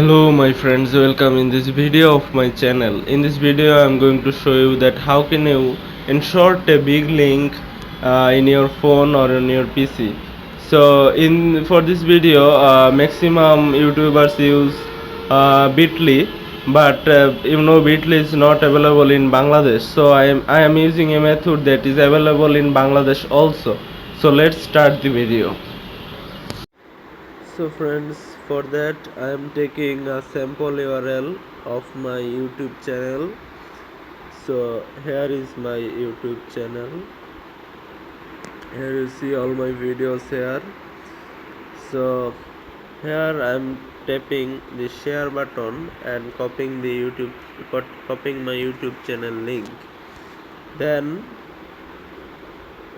Hello my friends, welcome in this video of my channel. In this video I am going to show you that how can you insert a big link in your phone or on your PC. So in for this video maximum YouTubers use Bitly, but Bitly is not available in Bangladesh. So I am using a method that is available in Bangladesh also. So let's start the video. So friends, for that I am taking a sample URL of my YouTube channel. So here is my YouTube channel. Here you see all my videos here. So here I am tapping the share button and copying my YouTube channel link. Then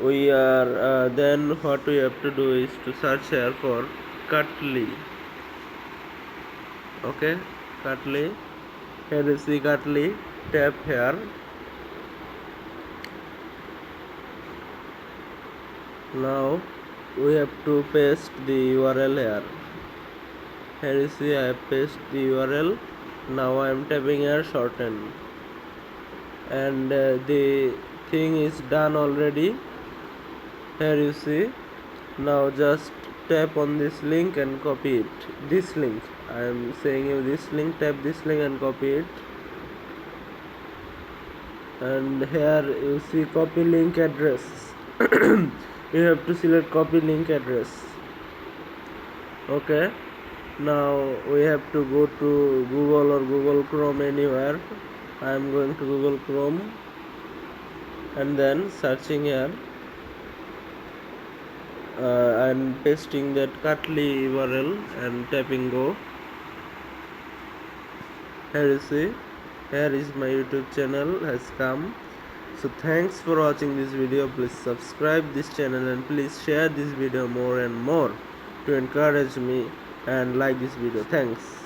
then what we have to do is to search here for Cutly. Okay, Cutly. Here is the Cutly. Tap here. Now we have to paste the URL here. Here you see I have pasted the URL. Now I am tapping here shorten, and the thing is done already. Here you see. Now just tap on this link and copy it. This link, I am saying you this link. Tap this link and copy it. And here you see copy link address. You have to select copy link address. Okay, now we have to go to Google or Google Chrome anywhere. I am going to Google Chrome and then searching here and pasting that Cutly URL and tapping go. Here you see, here is my YouTube channel has come. So thanks for watching this video. Please subscribe this channel and please share this video more and more to encourage me, and like this video. Thanks.